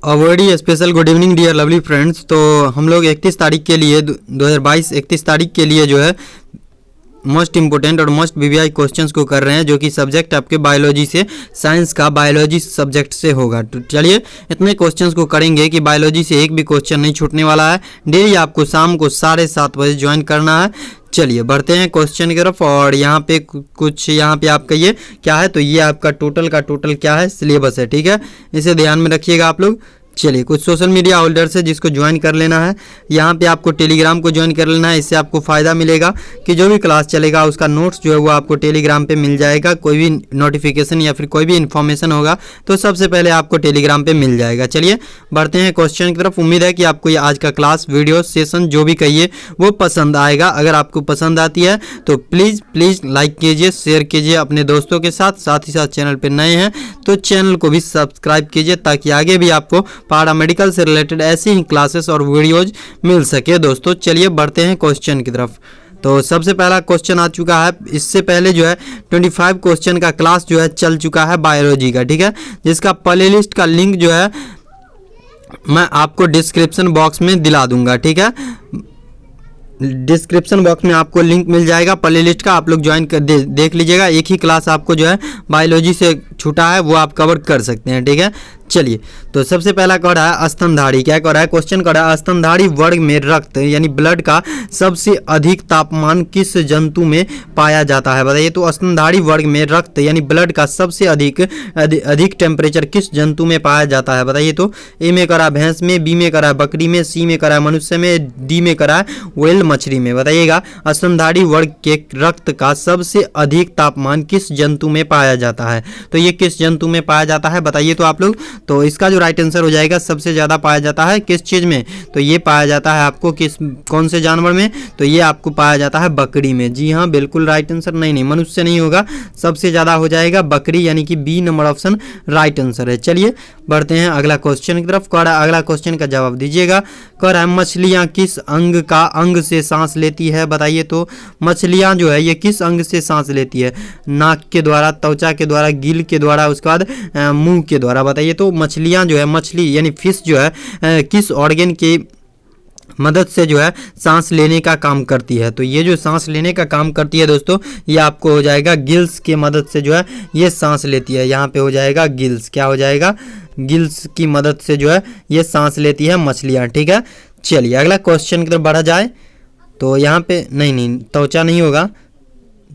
अ very special good evening dear lovely friends. तो हम लोग 31 तारीख के लिए 2022 31 तारीख के लिए जो है मोस्ट इंपोर्टेंट और मोस्ट वीवीआई क्वेश्चंस को कर रहे हैं, जो कि सब्जेक्ट आपके बायोलॉजी से, साइंस का बायोलॉजी सब्जेक्ट से होगा। तो चलिए इतने क्वेश्चंस को करेंगे कि बायोलॉजी से एक भी क्वेश्चन नहीं छूटने वाला है। डेली आपको शाम को 7:30 बजे ज्वाइन करना है। चलिए बढ़ते हैं क्वेश्चन की तरफ। और यहाँ पे कुछ यहाँ पे आप कहिए क्या है, तो ये आपका टोटल का टोटल क्या है, सिलेबस है, ठीक है, इसे ध्यान में रखिएगा आप लोग। चलिए कुछ सोशल मीडिया होल्डर्स है जिसको ज्वाइन कर लेना है। यहाँ पे आपको टेलीग्राम को ज्वाइन कर लेना है। इससे आपको फ़ायदा मिलेगा कि जो भी क्लास चलेगा उसका नोट्स जो है वो आपको टेलीग्राम पे मिल जाएगा। कोई भी नोटिफिकेशन या फिर कोई भी इन्फॉर्मेशन होगा तो सबसे पहले आपको टेलीग्राम पे मिल जाएगा। चलिए बढ़ते हैं क्वेश्चन की तरफ। उम्मीद है कि आपको ये आज का क्लास, वीडियो, सेशन जो भी कहिए वो पसंद आएगा। अगर आपको पसंद आती है तो प्लीज़ लाइक कीजिए, शेयर कीजिए अपने दोस्तों के साथ। साथ ही साथ चैनल पर नए हैं तो चैनल को भी सब्सक्राइब कीजिए ताकि आगे भी आपको पैरामेडिकल से रिलेटेड ऐसी ही क्लासेस और वीडियोज मिल सके दोस्तों। चलिए बढ़ते हैं क्वेश्चन की तरफ। तो सबसे पहला क्वेश्चन आ चुका है। इससे पहले जो है 25 क्वेश्चन का क्लास जो है चल चुका है बायोलॉजी का, ठीक है, जिसका प्ले लिस्ट का लिंक जो है मैं आपको डिस्क्रिप्शन बॉक्स में दिला दूंगा, ठीक है। डिस्क्रिप्शन बॉक्स में आपको लिंक मिल जाएगा प्ले लिस्ट का, आप लोग ज्वाइन कर देख लीजिएगा। एक ही क्लास आपको जो है बायोलॉजी से छूटा है वो आप कवर कर सकते हैं, ठीक है। चलिए तो सबसे पहला कह रहा है स्तनधारी, क्या कह रहा है क्वेश्चन, कह रहा है स्तनधारी वर्ग में रक्त यानी ब्लड का सबसे अधिक तापमान किस जंतु में पाया जाता है, बताइए। तो स्तनधारी वर्ग में रक्त यानी ब्लड का सबसे अधिक टेम्परेचर किस जंतु में पाया जाता है, बताइए। तो ए में करा भैंस में, बी में करा बकरी में, सी में करा मनुष्य में, डी में करा व्हेल मछली में, बताइएगा। स्तनधारी वर्ग के रक्त का सबसे अधिक तापमान किस जंतु में पाया जाता है, तो ये किस जंतु में पाया जाता है, बताइए तो आप लोग। तो इसका जो राइट आंसर हो जाएगा, सबसे ज़्यादा पाया जाता है किस चीज़ में, तो ये पाया जाता है आपको कौन से जानवर में, तो ये आपको पाया जाता है बकरी में। जी हाँ, बिल्कुल राइट आंसर। नहीं, मनुष्य नहीं होगा, सबसे ज़्यादा हो जाएगा बकरी, यानी कि B number option right answer है। चलिए बढ़ते हैं अगला क्वेश्चन की तरफ। कह रहा है अगला क्वेश्चन का जवाब दीजिएगा। कह रहा है मछलियाँ किस अंग से सांस लेती है, बताइए। तो मछलियाँ जो है ये किस अंग से सांस लेती है, नाक के द्वारा, त्वचा के द्वारा, गिल के द्वारा, उसके बाद मुंह के द्वारा, बताइए। तो मछलियाँ जो है, मछली यानी फिश जो है किस ऑर्गन की मदद से जो है सांस लेने का काम करती है, तो ये जो सांस लेने का काम करती है दोस्तों, ये आपको हो जाएगा गिल्स की मदद से जो है ये सांस लेती है। यहाँ पे हो जाएगा गिल्स, क्या हो जाएगा, गिल्स की मदद से जो है ये सांस लेती है मछलियाँ, ठीक है। चलिए अगला क्वेश्चन की तरफ बढ़ा जाए। तो यहाँ पे नहीं, त्वचा नहीं होगा,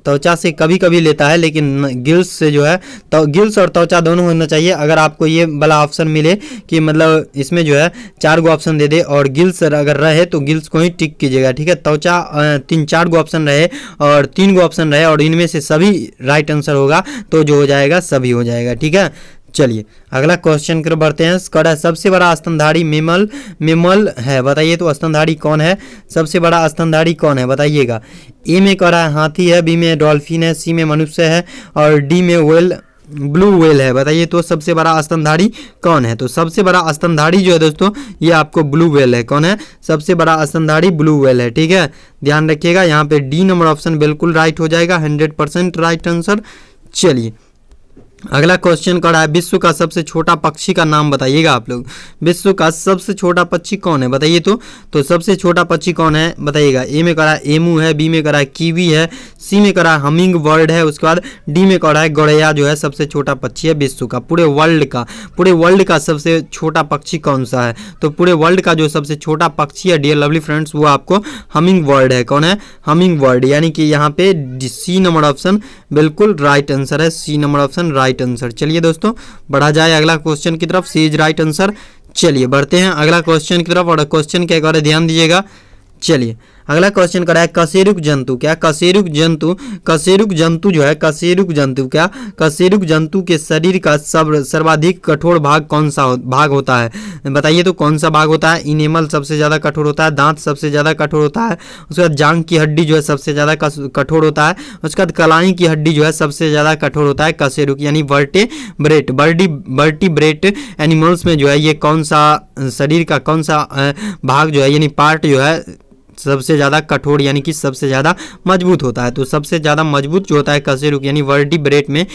त्वचा से कभी कभी लेता है, लेकिन गिल्स से जो है, तो गिल्स और त्वचा दोनों होना चाहिए। अगर आपको ये वाला ऑप्शन मिले कि मतलब इसमें जो है 4 गो ऑप्शन दे दे और गिल्स अगर रहे तो गिल्स को ही टिक कीजिएगा, ठीक है। त्वचा 3-4 गो ऑप्शन रहे और 3 गो ऑप्शन रहे और इनमें से सभी राइट आंसर होगा तो जो हो जाएगा सभी हो जाएगा, ठीक है। चलिए अगला क्वेश्चन की तरफ बढ़ते हैं। कड़ा सबसे बड़ा स्तनधारी मेमल है, बताइए। तो स्तनधारी कौन है, सबसे बड़ा स्तनधारी कौन है, बताइएगा। ए में कह रहा है हाथी है, बी में डॉल्फिन है, सी में मनुष्य है और डी में ब्लू व्हेल है, बताइए। तो सबसे बड़ा स्तनधारी कौन है, तो सबसे बड़ा स्तनधारी जो है दोस्तों ये आपको ब्लू व्हेल है। कौन है सबसे बड़ा स्तनधारी, ब्लू व्हेल है, ठीक है, ध्यान रखिएगा। यहाँ पे डी नंबर ऑप्शन बिल्कुल राइट हो जाएगा, 100% राइट आंसर। चलिए अगला क्वेश्चन कर रहा है विश्व का सबसे छोटा पक्षी का नाम बताइएगा आप लोग। विश्व का सबसे छोटा पक्षी कौन है, बताइए। तो सबसे छोटा पक्षी कौन है, बताइएगा। ए में करा एमू है, बी में करा कीवी है, सी में करा हमिंग बर्ड है, उसके बाद डी में करा है गौरैया जो है सबसे छोटा पक्षी है विश्व का। पूरे वर्ल्ड का सबसे छोटा पक्षी कौन सा है, तो पूरे वर्ल्ड का जो सबसे छोटा पक्षी है डियर लवली फ्रेंड्स वो आपको हमिंग बर्ड है। कौन है, हमिंग बर्ड, यानी कि यहाँ पे सी नंबर ऑप्शन बिल्कुल राइट आंसर है, C number option right answer. चलिए दोस्तों बढ़ा जाए अगला क्वेश्चन की तरफ, सी इज राइट आंसर। चलिए बढ़ते हैं अगला क्वेश्चन की तरफ। और क्वेश्चन क्या कर ध्यान दीजिएगा। चलिए अगला क्वेश्चन कर रहा है कशेरुक जंतु, क्या कशेरुक जंतु जो है, कशेरुक जंतु के शरीर का सर्वाधिक कठोर भाग कौन सा भाग होता है, बताइए। तो कौन सा भाग होता है, इनेमल सबसे ज़्यादा कठोर होता है, दांत सबसे ज़्यादा कठोर होता है, उसके बाद जांघ की हड्डी जो है सबसे ज़्यादा कठोर होता है, उसके बाद कलाई की हड्डी जो है सबसे ज़्यादा कठोर होता है कशेरुक, यानी वर्टिब्रेट एनिमल्स में जो है ये कौन सा शरीर का कौन सा भाग जो है यानी पार्ट जो है सबसे ज़्यादा कठोर यानी कि सबसे ज़्यादा मजबूत होता है। तो सबसे ज़्यादा मजबूत जो होता है कशेरुक यानी वर्टिब्रेट में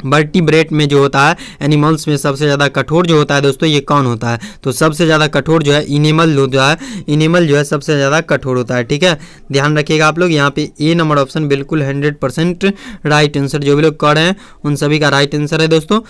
वर्टिब्रेट में जो होता है, एनिमल्स में सबसे ज़्यादा कठोर जो होता है दोस्तों, ये कौन होता है? तो सबसे ज़्यादा कठोर जो है इनेमल जो है, इनेमल जो है सबसे ज़्यादा कठोर होता है। ठीक है, ध्यान रखिएगा आप लोग। यहाँ पे ए नंबर ऑप्शन बिल्कुल 100% राइट आंसर, जो भी लोग कर रहे हैं उन सभी का राइट आंसर है दोस्तों।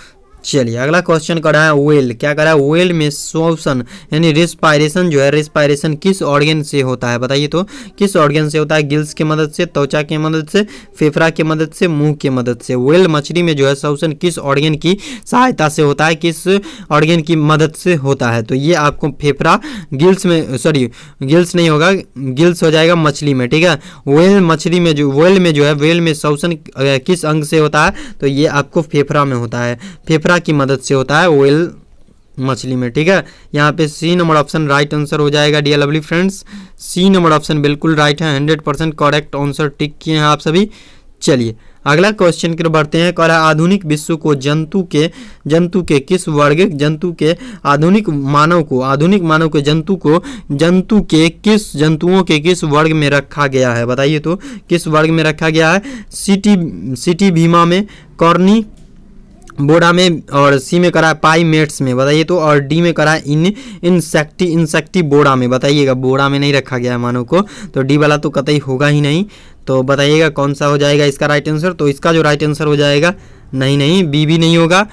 चलिए अगला क्वेश्चन करा है वेल, क्या करा है? वेल में श्वसन यानी रेस्पायरेशन जो है, रेस्पायरेशन किस ऑर्गन से होता है? बताइए तो किस ऑर्गन से होता है? गिल्स की मदद से, त्वचा की मदद से, फेफड़ा की मदद से, मुंह की मदद से। वेल मछली में जो है श्वसन किस ऑर्गन की सहायता से होता है, किस ऑर्गन की मदद से होता है? तो ये आपको फेफड़ा, गिल्स में, सॉरी गिल्स नहीं होगा, गिल्स हो जाएगा मछली में। ठीक है, वेल मछली में जो, वेल में जो है, वेल में श्वसन किस अंग से होता है? तो ये आपको फेफड़ा में होता है, फेफड़ा की मदद से होता है वेल मछली में। ठीक है, यहाँ पे C number option right answer हो जाएगा dear lovely friends. C number option बिल्कुल राइट है, 100% करेक्ट आंसर टिक किए हैं आप सभी। चलिए अगला क्वेश्चन की तरफ बढ़ते हैं। कह रहा है आधुनिक विश्व को जंतु के किस वर्ग, आधुनिक मानव के जंतुओं के किस वर्ग में रखा गया है? बताइए तो किस वर्ग में रखा गया है? सिटी भीमा में, कॉर्नी बोडा में, और सी में करा है पाइमेट्स में। बताइए तो, और डी में करा है इंसेक्टी बोडा में। बताइएगा, बोडा में नहीं रखा गया है मानव को, तो डी वाला तो कतई होगा ही नहीं। तो बताइएगा कौन सा हो जाएगा इसका राइट आंसर? तो इसका जो राइट आंसर हो जाएगा, नहीं बी भी नहीं होगा,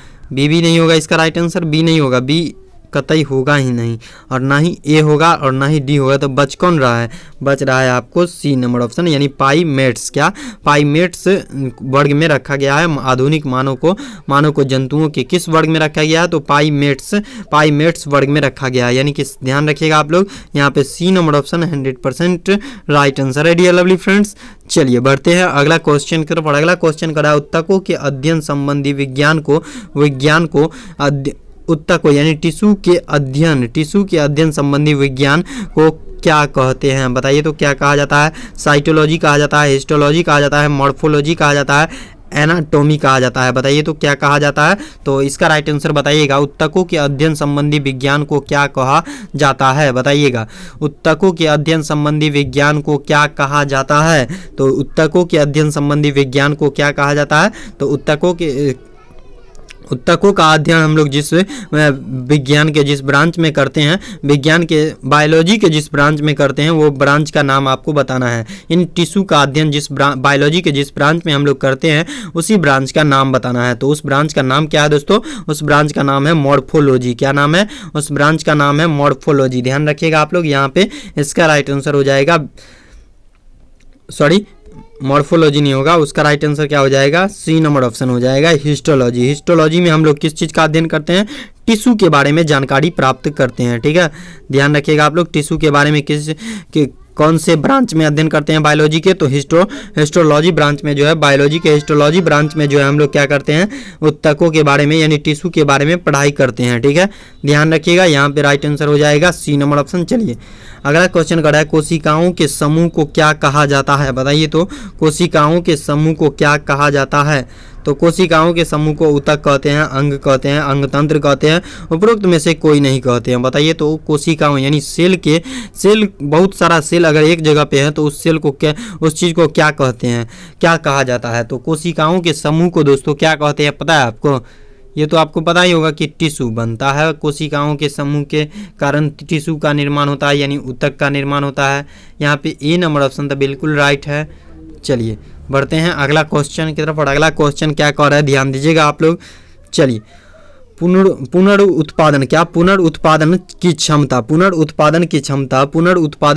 इसका राइट आंसर बी नहीं होगा, बी कतई होगा ही नहीं, और ना ही ए होगा और ना ही डी होगा। तो बच कौन रहा है? बच रहा है आपको सी नंबर ऑप्शन, यानी पाइमेट्स। क्या पाइमेट्स वर्ग में रखा गया है आधुनिक मानव को जंतुओं के किस वर्ग में रखा गया है? तो पाइमेट्स वर्ग में रखा गया है, यानी कि ध्यान रखिएगा आप लोग, यहाँ पे C number option 100% right answer है डियर लवली फ्रेंड्स। चलिए बढ़ते हैं अगला क्वेश्चन की तरफ। अगला क्वेश्चन करा है उत्तकों के अध्ययन संबंधी विज्ञान को उत्तकों यानी टिश्यू के अध्ययन संबंधी विज्ञान को क्या कहते हैं? बताइए तो क्या कहा जाता है? साइटोलॉजी कहा जाता है, हिस्टोलॉजी कहा जाता है, मॉर्फोलॉजी कहा जाता है, एनाटॉमी कहा जाता है? बताइए तो क्या कहा जाता है? तो इसका राइट आंसर बताइएगा। उत्तकों के अध्ययन संबंधी विज्ञान को क्या कहा जाता है? बताइएगा, उत्तकों के अध्ययन संबंधी विज्ञान को क्या कहा जाता है? तो उत्तकों के अध्ययन संबंधी विज्ञान को क्या कहा जाता है? तो उत्तकों का अध्ययन हम लोग जिस विज्ञान के जिस ब्रांच में करते हैं, विज्ञान के बायोलॉजी के जिस ब्रांच में करते हैं, वो ब्रांच का नाम आपको बताना है। इन टिश्यू का अध्ययन जिस बायोलॉजी के जिस ब्रांच में हम लोग करते हैं, उसी ब्रांच का नाम बताना है। तो उस ब्रांच का नाम क्या है दोस्तों? उस ब्रांच का नाम है मॉर्फोलॉजी। क्या नाम है? उस ब्रांच का नाम है मॉर्फोलॉजी। ध्यान रखिएगा आप लोग, यहाँ पे इसका राइट आंसर हो जाएगा, सॉरी मॉर्फोलॉजी नहीं होगा, उसका राइट आंसर क्या हो जाएगा? सी नंबर ऑप्शन हो जाएगा हिस्टोलॉजी। हिस्टोलॉजी में हम लोग किस चीज़ का अध्ययन करते हैं? टिश्यू के बारे में जानकारी प्राप्त करते हैं। ठीक है, ध्यान रखिएगा आप लोग, टिश्यू के बारे में कौन से ब्रांच में अध्ययन करते हैं बायोलॉजी के? तो हिस्टोलॉजी ब्रांच में जो है, बायोलॉजी के हिस्टोलॉजी ब्रांच में जो है हम लोग क्या करते हैं? उत्तकों के बारे में यानी टिश्यू के बारे में पढ़ाई करते हैं। ठीक है, ध्यान रखिएगा, यहाँ पे राइट आंसर हो जाएगा सी नंबर ऑप्शन। चलिए अगला क्वेश्चन कर रहा है कोशिकाओं के समूह को क्या कहा जाता है? बताइए तो कोशिकाओं के समूह को क्या कहा जाता है? तो कोशिकाओं के समूह को ऊतक कहते हैं, अंग कहते हैं, अंगतंत्र कहते हैं, उपरोक्त में से कोई नहीं कहते हैं। बताइए तो कोशिकाओं यानी सेल, बहुत सारा सेल अगर एक जगह पे है तो उस सेल को क्या, उस चीज़ को क्या कहते हैं, क्या कहा जाता है? तो कोशिकाओं के समूह को दोस्तों क्या कहते हैं? पता है आपको? ये तो आपको पता ही होगा कि टिश्यू बनता है, कोशिकाओं के समूह के कारण टिश्यू का निर्माण होता है, यानी ऊतक का निर्माण होता है। यहाँ पे ए नंबर ऑप्शन तो बिल्कुल राइट है। चलिए बढ़ते हैं अगला क्वेश्चन की तरफ। और अगला क्वेश्चन क्या कह रहा है, ध्यान दीजिएगा आप लोग। चलिए पुनरुत्पादन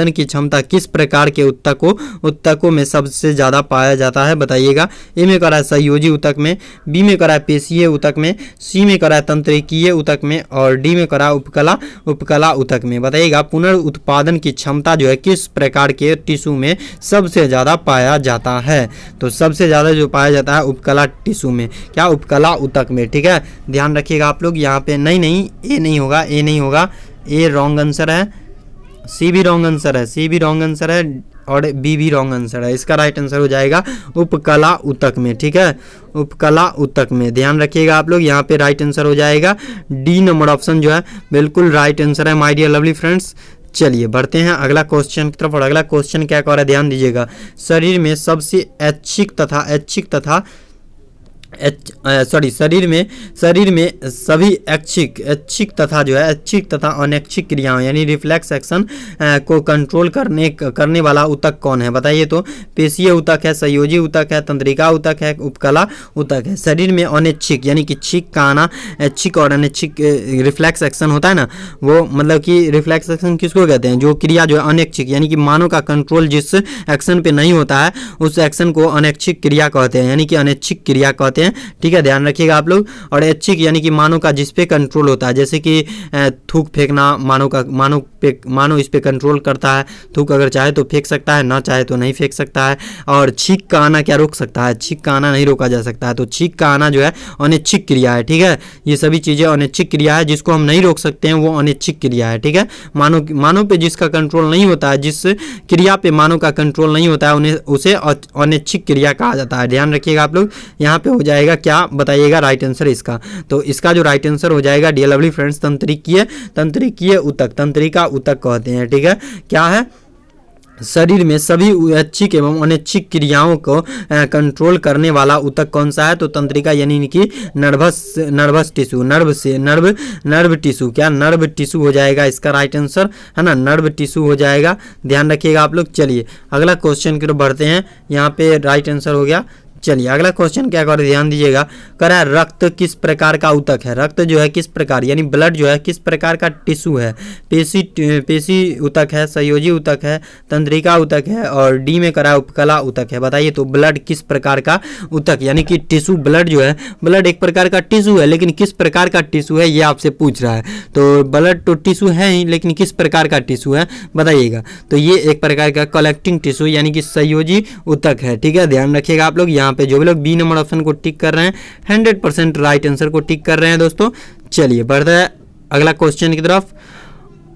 की क्षमता किस प्रकार के उत्तकों में सबसे ज़्यादा पाया जाता है? बताइएगा। ए में करा है संयोजी ऊतक में, बी में करा है पेशीय ऊतक में, सी में करा है तंत्रिकीय ऊतक में, और डी में करा उपकला ऊतक में। बताइएगा पुनरुत्पादन की क्षमता जो है किस प्रकार के टिश्यू में सबसे ज़्यादा पाया जाता है? तो सबसे ज़्यादा जो पाया जाता है उपकला टिश्यू में, क्या उपकला ऊतक में। ठीक है, ध्यान रखिएगा आप लोग, यहाँ पे नहीं ए नहीं होगा, ए रॉन्ग आंसर है, सी भी रॉन्ग आंसर है, और बी भी रॉन्ग आंसर है। इसका राइट आंसर हो जाएगा उपकला ऊतक में। ठीक है, उपकला ऊतक में ध्यान रखिएगा आप लोग, यहाँ पे राइट आंसर हो जाएगा डी नंबर ऑप्शन जो है बिल्कुल राइट आंसर है माय डियर लवली फ्रेंड्स। चलिए बढ़ते हैं अगला क्वेश्चन की तरफ। और अगला क्वेश्चन क्या कह रहा है, ध्यान दीजिएगा। शरीर में सबसे ऐच्छिक तथा शरीर में सभी ऐच्छिक तथा जो है ऐच्छिक तथा अनैच्छिक क्रियाओं यानी रिफ्लेक्स एक्शन को कंट्रोल करने वाला ऊतक कौन है बताइए। तो पेशीय ऊतक है, संयोजी ऊतक है, तंत्रिका ऊतक है, उपकला ऊतक है। शरीर में अनैच्छिक यानी कि छींक का आना, ऐच्छिक और अनैच्छिक रिफ्लेक्स एक्शन होता है ना, वो मतलब कि रिफ्लेक्स एक्शन किसको कहते हैं, जो क्रिया जो है अनैच्छिक यानी कि मानव का कंट्रोल जिस एक्शन पे नहीं होता है उस एक्शन को अनैच्छिक क्रिया कहते हैं यानी कि अनैच्छिक क्रिया कहते हैं। ठीक है, ध्यान रखिएगा आप लोग। और ऐच्छिक यानी कि मानव का जिस पे कंट्रोल होता है, जैसे कि थूक फेंकना, मानव इस पे कंट्रोल करता है। थूक अगर चाहे तो फेंक सकता है, ना चाहे तो नहीं फेंक सकता है। और छींक का आना क्या रोक सकता है, छींक का आना नहीं रोका जा सकता है। तो छींक का आना जो है अनैच्छिक क्रिया है। ठीक है, ये सभी चीज़ें अनैच्छिक क्रिया है, जिसको हम नहीं रोक सकते हैं वो अनैच्छिक क्रिया है। ठीक है, मानव पे जिसका कंट्रोल नहीं होता है, जिस क्रिया पे मानव का कंट्रोल नहीं होता है उसे अनैच्छिक क्रिया कहा जाता है। ध्यान रखिएगा आप लोग। यहाँ पे हो जाएगा क्या बताइएगा राइट आंसर इसका। तो इसका जो राइट आंसर हो जाएगा डियर लवली फ्रेंड्स तंत्रिकीय ऊतक, तंत्रिका ऊतक कहते हैं। ठीक है, क्या है, शरीर में सभी ऐच्छिक एवं अनैच्छिक क्रियाओं को कंट्रोल करने वाला ऊतक कौन सा है। तो तंत्रिका यानी कि नर्वस टिश्यू, नर्व टिश्यू, क्या नर्व टिश्यू हो जाएगा इसका राइट आंसर, है ना, नर्व टिश्यू हो जाएगा। ध्यान रखिएगा आप लोग। चलिए अगला क्वेश्चन की तरफ बढ़ते हैं। यहाँ पे राइट आंसर हो गया। चलिए अगला क्वेश्चन क्या कर, ध्यान दीजिएगा। कह रहा है रक्त किस प्रकार का ऊतक है। रक्त जो है किस प्रकार यानी ब्लड जो है किस प्रकार का टिश्यू है। पेशी ऊतक है, संयोजी ऊतक है, तंत्रिका ऊतक है और डी में करा उपकला ऊतक है। बताइए तो ब्लड किस प्रकार का ऊतक यानी कि टिश्यू, ब्लड जो है, ब्लड एक प्रकार का टिश्यू है लेकिन किस प्रकार का टिश्यू है ये आपसे पूछ रहा है। तो ब्लड तो टिश्यू है ही लेकिन किस प्रकार का टिश्यू है बताइएगा। तो ये एक प्रकार का कलेक्टिंग टिश्यू यानी कि संयोजी ऊतक है। ठीक है, ध्यान रखिएगा आप लोग। यहाँ पे जो भी लोग बी नंबर ऑप्शन को टिक कर रहे हैं 100% राइट आंसर को टिक कर रहे हैं दोस्तों। चलिए बढ़ते हैं अगला क्वेश्चन की तरफ।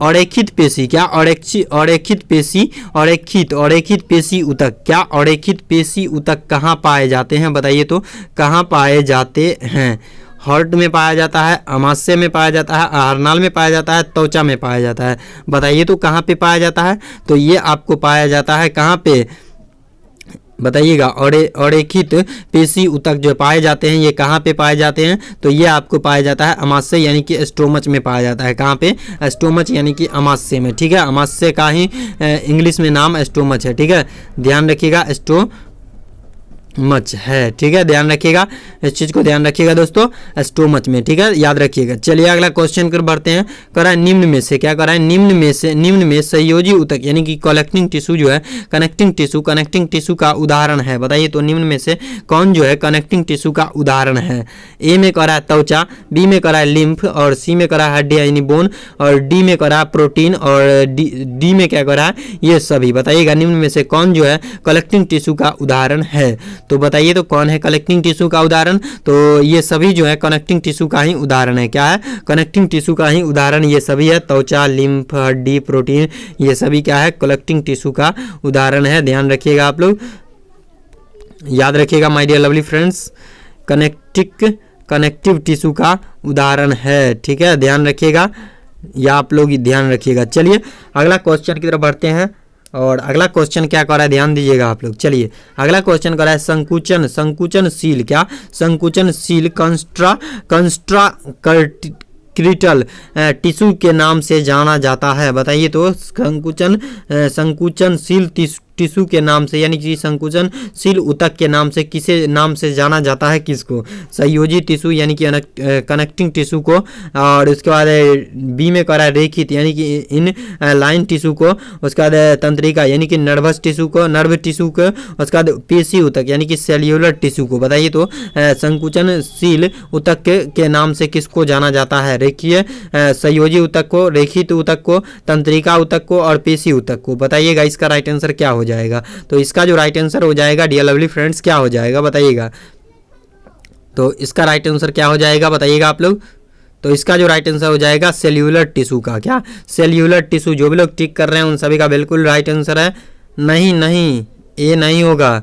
अरेखित पेशी, क्या अरेखित पेशी ऊतक, क्या अरेखित पेशी ऊतक कहाँ पाए जाते हैं बताइए। तो कहाँ पाए जाते हैं। हार्ट में पाया जाता है, अमाशय में पाया जाता है, आहारनाल में पाया जाता है, त्वचा में पाया जाता है। बताइए तो कहाँ पे पाया जाता है। तो ये आपको पाया जाता है कहाँ पे बताइएगा। अरेखित पेशी ऊतक जो पाए जाते हैं ये कहाँ पे पाए जाते हैं। तो ये आपको पाया जाता है अमाशय यानी कि स्टोमच में पाया जाता है। कहाँ पे, स्टोमच यानी कि अमाशय में। ठीक है, अमाशय का ही इंग्लिश में नाम स्टोमच है। ठीक है, ध्यान रखिएगा, स्टोमच है। ठीक है, ध्यान रखिएगा, इस चीज़ को ध्यान रखिएगा दोस्तों, स्टोमच में। ठीक है, याद रखिएगा। चलिए अगला क्वेश्चन कर बढ़ते हैं। करा है निम्न में से, क्या करा है, निम्न में संयोजी ऊतक यानी कि कलेक्टिंग टिश्यू जो है, कनेक्टिंग टिश्यू का उदाहरण है। बताइए तो निम्न में से कौन जो है कनेक्टिंग टिश्यू का उदाहरण है। ए में करा है त्वचा, बी में करा है लिम्फ और सी में करा है हड्डी यानी बोन और डी में करा है प्रोटीन और डी में क्या करा है ये सभी। बताइएगा निम्न में से कौन जो है कलेक्टिंग टिश्यू का उदाहरण है। तो बताइए तो कौन है कलेक्टिंग टिश्यू का उदाहरण। तो ये सभी जो है कनेक्टिंग टिश्यू का ही उदाहरण है। क्या है, कनेक्टिंग टिश्यू का ही उदाहरण ये सभी है। त्वचा, लिम्फ, हड्डी, प्रोटीन, ये सभी क्या है कलेक्टिंग टिश्यू का उदाहरण है। ध्यान रखिएगा आप लोग, याद रखिएगा my dear lovely friends, connective tissue का उदाहरण है। ठीक है, ध्यान रखिएगा, या आप लोग ध्यान रखिएगा। चलिए अगला क्वेश्चन की तरफ बढ़ते हैं। और अगला क्वेश्चन क्या कर रहा है ध्यान दीजिएगा आप लोग। चलिए अगला क्वेश्चन कर रहा है संकुचनशील, क्या संकुचनशील कंस्ट्राक्टिल टिश्यू के नाम से जाना जाता है। बताइए तो संकुचनशील टिश्यू के नाम से यानी कि संकुचनशील ऊतक के नाम से किसे नाम से जाना जाता है, किसको। संयोजी टिश्यू यानी कि कनेक्टिंग टिश्यू को, और उसके बाद बी में करा रेखित यानी कि इन लाइन टिश्यू को, उसके बाद तंत्रिका यानी कि नर्व टिश्यू को, उसके बाद पेशी ऊतक यानी कि सेल्यूलर टिश्यू को। बताइए तो संकुचनशील ऊतक के नाम से किसको जाना जाता है। रेखीय संयोजी ऊतक को, रेखित ऊतक को, तंत्रिका ऊतक को और पेशी ऊतक को। बताइएगा इसका राइट आंसर क्या हो जाएगा। तो इसका जो राइट आंसर हो जाएगा डियर लवली फ्रेंड्स क्या हो जाएगा बताइएगा। तो इसका राइट आंसर क्या हो जाएगा बताइएगा आप लोग। तो इसका जो राइट आंसर हो जाएगा सेल्यूलर टिश्यू का। क्या सेल्यूलर टिश्यू, जो भी लोग टिक कर रहे हैं उन सभी का बिल्कुल राइट आंसर है। नहीं, ये नहीं होगा,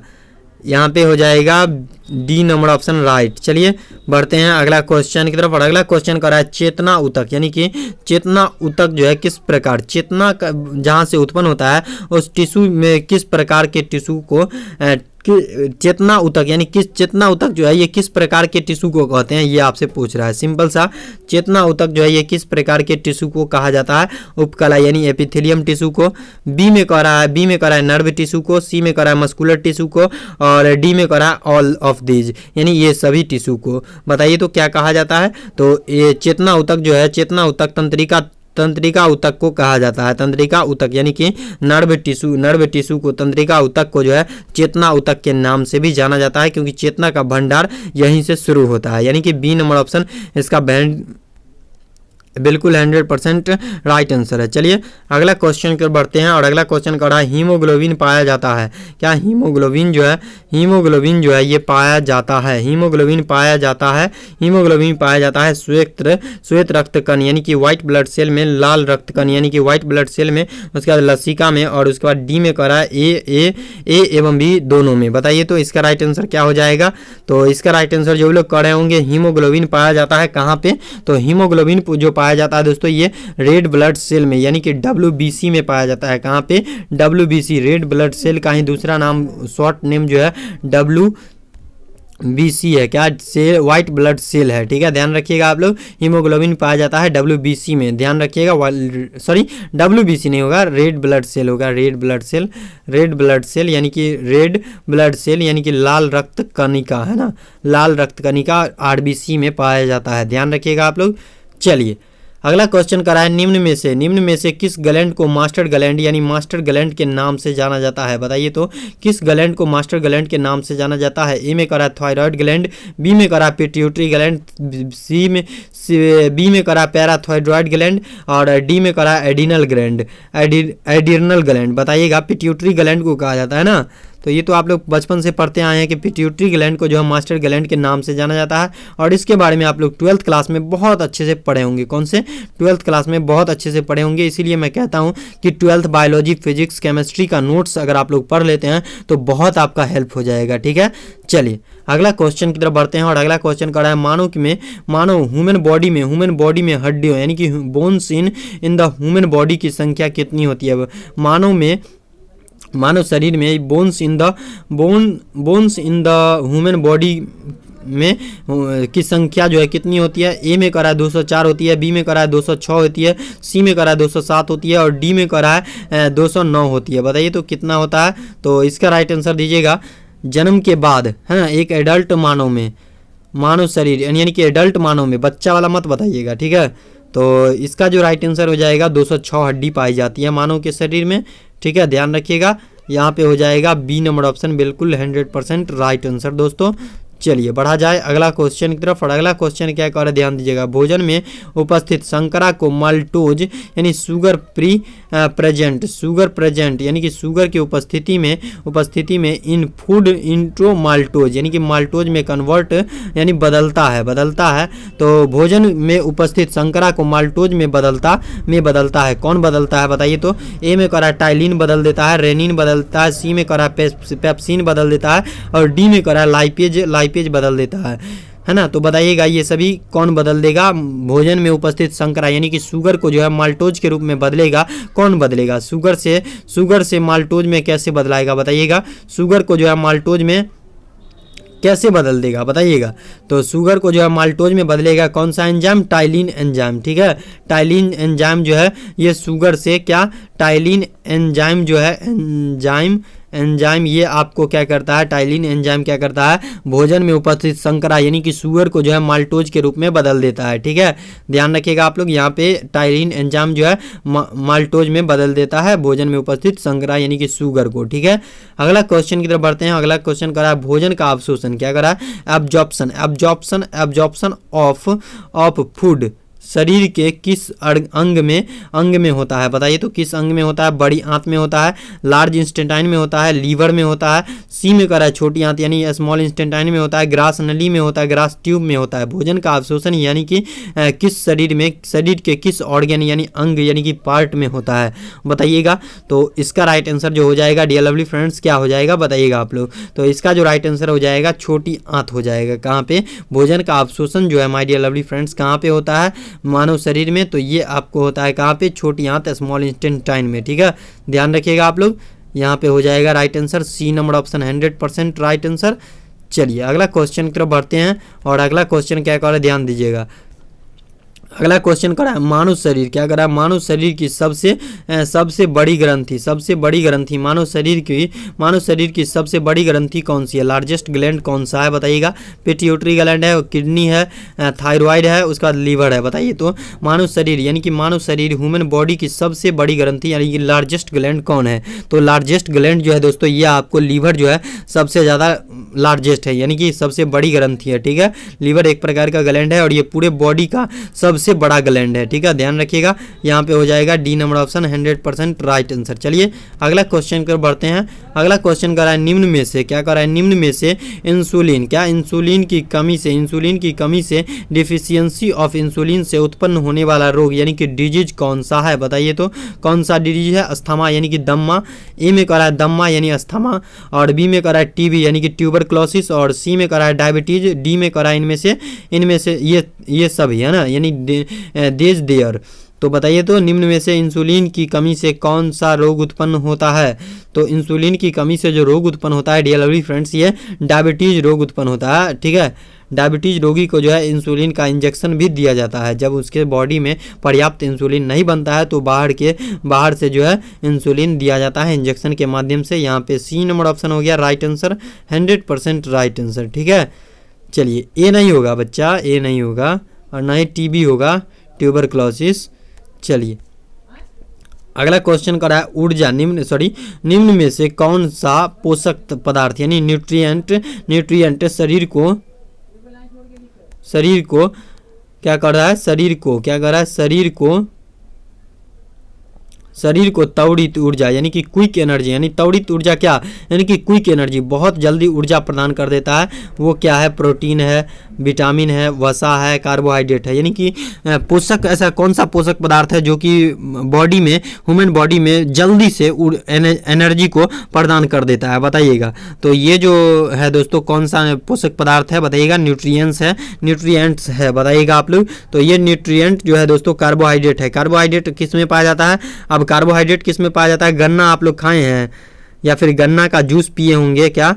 यहाँ पे हो जाएगा डी नंबर ऑप्शन राइट। चलिए बढ़ते हैं अगला क्वेश्चन की तरफ। और अगला क्वेश्चन कर रहा है चेतना ऊतक, यानी कि चेतना ऊतक जो है किस प्रकार, चेतना जहाँ से उत्पन्न होता है उस टिश्यू में किस प्रकार के टिश्यू को चेतना ऊतक, यानी किस चेतना ऊतक जो है ये किस प्रकार के टिश्यू को कहते हैं, ये आपसे पूछ रहा है। सिंपल सा, चेतना ऊतक जो है ये किस प्रकार के टिश्यू को कहा जाता है, उपकला यानी एपिथेलियम टिश्यू को, बी में कह रहा है नर्व टिश्यू को, सी में कह रहा है मस्कुलर टिश्यू को, और डी में कह रहा है ऑल ऑफ दीज यानी ये सभी टिश्यू को। बताइए तो क्या कहा जाता है। तो ये चेतना ऊतक जो है, चेतना ऊतक तंत्रिका ऊतक को कहा जाता है। तंत्रिका ऊतक यानी कि नर्व टिश्यू को, तंत्रिका ऊतक को जो है चेतना ऊतक के नाम से भी जाना जाता है, क्योंकि चेतना का भंडार यहीं से शुरू होता है। यानी कि बी नंबर ऑप्शन इसका बिल्कुल 100% राइट आंसर है। चलिए अगला क्वेश्चन की ओर बढ़ते हैं। और अगला क्वेश्चन कर रहा है हीमोग्लोबिन पाया जाता है क्या, हीमोग्लोबिन जो है ये पाया जाता है, हीमोग्लोबिन पाया जाता है श्वेत रक्त कण यानी कि व्हाइट ब्लड सेल में, लाल रक्त कण यानी कि व्हाइट ब्लड सेल में, उसके बाद लसिका में, और उसके बाद डी में कर रहा है ए एवं बी दोनों में। बताइए तो इसका राइट आंसर क्या हो जाएगा। तो इसका राइट आंसर जो लोग कर रहे होंगे, हीमोग्लोबिन पाया जाता है कहाँ पे, तो हीमोग्लोबिन जो पाया जाता है दोस्तों ये रेड ब्लड सेल में यानी कि WBC में पाया जाता है। कहाँ पे, WBC, रेड ब्लड सेल का ही दूसरा नाम, शॉर्ट नेम जो है WBC है, क्या सेल, व्हाइट ब्लड सेल है। ठीक है, ध्यान रखिएगा आप लोग, हीमोग्लोबिन पाया जाता है WBC में, ध्यान रखिएगा। सॉरी WBC नहीं होगा, रेड ब्लड सेल होगा, रेड ब्लड सेल यानी कि रेड ब्लड सेल यानी कि लाल रक्त कणिका है ना, लाल रक्त कणिका RBC में पाया जाता है, ध्यान रखिएगा आप लोग। चलिए अगला क्वेश्चन करा है निम्न में से किस ग्लैंड को मास्टर ग्लैंड यानी मास्टर ग्लैंड के नाम से जाना जाता है। बताइए तो किस ग्लैंड को मास्टर ग्लैंड के नाम से जाना जाता है। ए में करा थायराइड ग्लैंड, बी में करा पिट्यूटरी ग्लैंड, बी में करा पैराथायरॉइड ग्लैंड, और डी में करा एडिनल ग्लैंड। बताइएगा पिट्यूटरी ग्लैंड को कहा जाता है ना, तो ये तो आप लोग बचपन से पढ़ते आए हैं कि पिट्यूटरी ग्लैंड को जो है मास्टर ग्लैंड के नाम से जाना जाता है, और इसके बारे में आप लोग 12th क्लास में बहुत अच्छे से पढ़े होंगे। कौन से, 12th क्लास में बहुत अच्छे से पढ़े होंगे। इसीलिए मैं कहता हूँ कि 12th बायोलॉजी, फिजिक्स, केमिस्ट्री का नोट्स अगर आप लोग पढ़ लेते हैं तो बहुत आपका हेल्प हो जाएगा। ठीक है, चलिए अगला क्वेश्चन की तरफ बढ़ते हैं। और अगला क्वेश्चन कर रहा है मानव ह्यूमन बॉडी में हड्डियों यानी कि bones in the human body की संख्या कितनी होती है। मानव शरीर में bones in the human body में की संख्या जो है कितनी होती है। ए में करा है 204 होती है, बी में करा है 206 होती है, सी में करा है 207 होती है, और डी में करा है 209 होती है। बताइए तो कितना होता है। तो इसका राइट आंसर दीजिएगा। जन्म के बाद है ना, एक एडल्ट मानव शरीर यानी कि एडल्ट मानव में, बच्चा वाला मत बताइएगा। ठीक है, तो इसका जो राइट आंसर हो जाएगा 206 हड्डी पाई जाती है मानव के शरीर में। ठीक है, ध्यान रखिएगा, यहाँ पे हो जाएगा बी नंबर ऑप्शन बिल्कुल 100% राइट आंसर दोस्तों। चलिए बढ़ा जाए अगला क्वेश्चन की तरफ। और अगला क्वेश्चन क्या कर, ध्यान दीजिएगा। भोजन में उपस्थित शर्करा को माल्टोज यानी शुगर प्रेजेंट यानी कि शुगर की उपस्थिति में इन फूड इंट्रो माल्टोज यानी कि माल्टोज में कन्वर्ट यानी बदलता है। तो भोजन में उपस्थित शर्करा को माल्टोज में बदलता है। कौन बदलता है बताइए तो। ए में करा टाइलिन बदल देता है, रेनिन बदलता है, सी में करा पेप्सिन बदल देता है, और डी में करा लाइपेज बदल देता है ना। तो बताइएगा ये सभी कौन बदल देगा। भोजन में उपस्थित शर्करा यानी कि शुगर को जो है माल्टोज के रूप में बदलेगा। कौन बदलेगा, शुगर से माल्टोज में कैसे बदलाएगा बताइएगा। शुगर को जो है माल्टोज में कैसे बदल देगा बताइएगा। तो शुगर को जो है माल्टोज में बदलेगा कौन सा एंजाइम, टाइलिन एंजाइम। ठीक है, टाइलिन एंजाइम जो है ये शुगर से क्या, टाइलिन एंजाइम जो है एंजाइम ये आपको क्या करता है, टाइलिन एंजाइम क्या करता है, भोजन में उपस्थित शर्करा यानी कि शुगर को जो है माल्टोज के रूप में बदल देता है। ठीक है, ध्यान रखिएगा आप लोग, यहाँ पे टाइलिन एंजाइम जो है माल्टोज में बदल देता है भोजन में उपस्थित शर्करा यानी कि शुगर को। ठीक है, अगला क्वेश्चन की तरफ बढ़ते हैं। अगला क्वेश्चन करा है भोजन का अवशोषण क्या करा है, एब्जॉर्प्शन ऑफ फूड शरीर के किस अंग में होता है? बताइए तो किस अंग में होता है? बड़ी आंत में होता है, लार्ज इंस्टेंटाइन में होता है, लीवर में होता है, सी में करा है छोटी आंत यानी स्मॉल इंस्टेंटाइन में होता है, ग्रास नली में होता है, ग्रास ट्यूब में होता है। भोजन का अवशोषण यानी कि किस शरीर के किस ऑर्गन यानी अंग यानी कि पार्ट में होता है? बताइएगा। तो इसका राइट आंसर जो हो जाएगा डियर लवली फ्रेंड्स क्या हो जाएगा बताइएगा आप लोग। तो इसका जो राइट आंसर हो जाएगा छोटी आंत हो जाएगा। कहाँ पे? भोजन का अवशोषण जो है माय डियर लवली फ्रेंड्स कहाँ पे होता है मानव शरीर में? तो ये आपको होता है कहाँ पे? छोटी आंत स्मॉल इंस्टेंटाइन में। ठीक है, ध्यान रखिएगा आप लोग। यहाँ पे हो जाएगा right answer C number option 100% right answer. चलिए अगला क्वेश्चन की तरफ बढ़ते हैं और अगला क्वेश्चन क्या कर रहा है ध्यान दीजिएगा। अगला क्वेश्चन करा है मानव शरीर क्या करा है? मानव शरीर की सबसे बड़ी ग्रंथि मानव शरीर की सबसे बड़ी ग्रंथि कौन सी है? लार्जेस्ट ग्लैंड कौन सा है बताइएगा? पिट्यूटरी ग्लैंड है, किडनी है, थायराइड है, उसके बाद लीवर है। बताइए तो मानव शरीर यानी कि मानव शरीर ह्यूमन बॉडी की सबसे बड़ी ग्रंथि यानी कि लार्जेस्ट ग्लैंड कौन है? तो लार्जेस्ट ग्लैंड जो है दोस्तों ये आपको लीवर जो है सबसे ज़्यादा लार्जेस्ट है यानी कि सबसे बड़ी ग्रंथि है। ठीक है, लीवर एक प्रकार का ग्लैंड है और ये पूरे बॉडी का सबसे बड़ा ग्लैंड है। ठीक है, ध्यान रखिएगा। यहाँ पे हो जाएगा D number option 100% right answer. चलिए अगला क्वेश्चन कर बढ़ते हैं। अगला क्वेश्चन कर रहा है निम्न में से क्या कर रहा है? निम्न में से इंसुलिन की कमी से डिफिशियंसी ऑफ इंसुलिन से उत्पन्न होने वाला रोग यानी कि डिजीज कौन सा है? बताइए तो कौन सा डिजीज है? अस्थमा यानी कि दम्मा, ए में कर रहा है दम्मा यानी अस्थमा, और बी में कर रहा है टीबी यानी कि ट्यूबरक्लोसिस, और सी में कर रहा है डायबिटीज, डी में कर रहा है इनमें से ये सभी है ना यानी देश देयर। तो बताइए तो निम्न में से इंसुलिन की कमी से कौन सा रोग उत्पन्न होता है? तो इंसुलिन की कमी से जो रोग उत्पन्न होता है डियर लवली फ्रेंड्स ये डायबिटीज रोग उत्पन्न होता है। ठीक है, डायबिटीज रोगी को जो है इंसुलिन का इंजेक्शन भी दिया जाता है। जब उसके बॉडी में पर्याप्त इंसुलिन नहीं बनता है तो बाहर से जो है इंसुलिन दिया जाता है इंजेक्शन के माध्यम से। यहाँ पे सी नंबर ऑप्शन हो गया राइट आंसर 100% राइट आंसर। ठीक है, चलिए ए नहीं होगा बच्चा, ए नहीं होगा और ना ही टीबी होगा, ट्यूबरक्लोसिस। चलिए अगला क्वेश्चन करा है ऊर्जा निम्न में से कौन सा पोषक पदार्थ यानी न्यूट्रिएंट शरीर को क्या कर रहा है? शरीर को त्वरित ऊर्जा यानी कि क्विक एनर्जी यानी त्वरित ऊर्जा क्या यानी कि क्विक एनर्जी बहुत जल्दी ऊर्जा प्रदान कर देता है। वो क्या है? प्रोटीन है, विटामिन है, वसा है, कार्बोहाइड्रेट है। यानी कि पोषक ऐसा कौन सा पोषक पदार्थ है जो कि ह्यूमन बॉडी में जल्दी से एनर्जी को प्रदान कर देता है? बताइएगा। तो ये जो है दोस्तों कौन सा पोषक पदार्थ है बताइएगा? न्यूट्रिएंट्स है बताइएगा आप लोग। तो ये न्यूट्रिएंट जो है दोस्तों कार्बोहाइड्रेट है। कार्बोहाइड्रेट किस में पाया जाता है? अब कार्बोहाइड्रेट किस में पाया जाता है? गन्ना आप लोग खाए हैं या फिर गन्ना का जूस पिए होंगे क्या?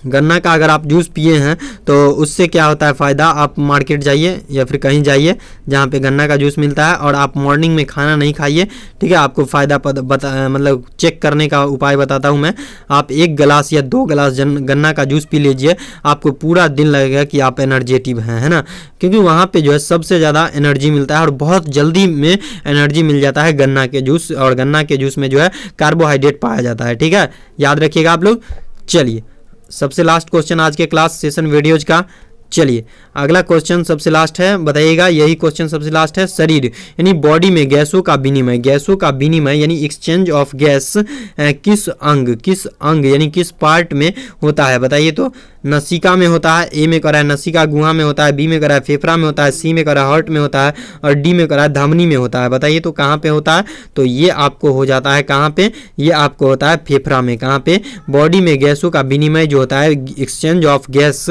गन्ना का अगर आप जूस पिए हैं तो उससे क्या होता है फ़ायदा? आप मार्केट जाइए या फिर कहीं जाइए जहाँ पे गन्ना का जूस मिलता है और आप मॉर्निंग में खाना नहीं खाइए। ठीक है, आपको फ़ायदा मतलब चेक करने का उपाय बताता हूँ मैं। आप 1 गिलास या 2 गिलास गन्ना का जूस पी लीजिए, आपको पूरा दिन लगेगा कि आप एनर्जेटिव हैं, है ना, क्योंकि वहाँ पर जो है सबसे ज़्यादा एनर्जी मिलता है और बहुत जल्दी में एनर्जी मिल जाता है गन्ना के जूस, और गन्ना के जूस में जो है कार्बोहाइड्रेट पाया जाता है। ठीक है, याद रखिएगा आप लोग। चलिए सबसे लास्ट क्वेश्चन आज के क्लास सेशन वीडियोज का। चलिए अगला क्वेश्चन सबसे लास्ट है, बताइएगा। यही क्वेश्चन सबसे लास्ट है। शरीर यानी बॉडी में गैसों का विनिमय यानी एक्सचेंज ऑफ गैस किस अंग यानी किस पार्ट में होता है? बताइए तो नसिका में होता है, ए में करा है नसिका गुहा में होता है, बी में करा है फेफड़ा में होता है, सी में करा है हार्ट में होता है, और डी में करा है धमनी में होता है। बताइए तो कहाँ पे होता है? तो ये आपको हो जाता है कहाँ पे? ये आपको होता है फेफड़ा में। कहाँ पे? बॉडी में गैसों का विनिमय जो होता है एक्सचेंज ऑफ गैस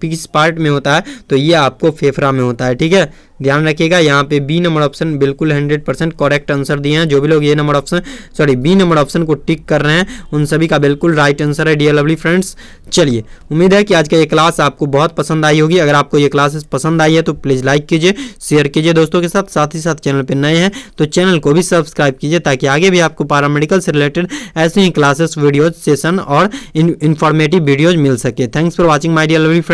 किस पार्ट में होता है? तो ये आपको फेफड़ा में होता है। ठीक है, ध्यान रखिएगा। यहाँ पे बी नंबर ऑप्शन बिल्कुल 100% करेक्ट आंसर दिए हैं। जो भी लोग बी नंबर ऑप्शन को टिक कर रहे हैं उन सभी का बिल्कुल राइट आंसर है डियर लवली फ्रेंड्स। चलिए उम्मीद है कि आज का ये क्लास आपको बहुत पसंद आई होगी। अगर आपको ये क्लासेस पसंद आई है तो प्लीज़ लाइक कीजिए, शेयर कीजिए दोस्तों के साथ। साथ ही साथ चैनल पर नए हैं तो चैनल को भी सब्सक्राइब कीजिए ताकि आगे भी आपको पैरामेडिकल से रिलेटेड ऐसे ही क्लासेस, वीडियोज, सेशन और इन्फॉर्मेटिव वीडियोज मिल सके। Thanks for watching my dear lovely friends.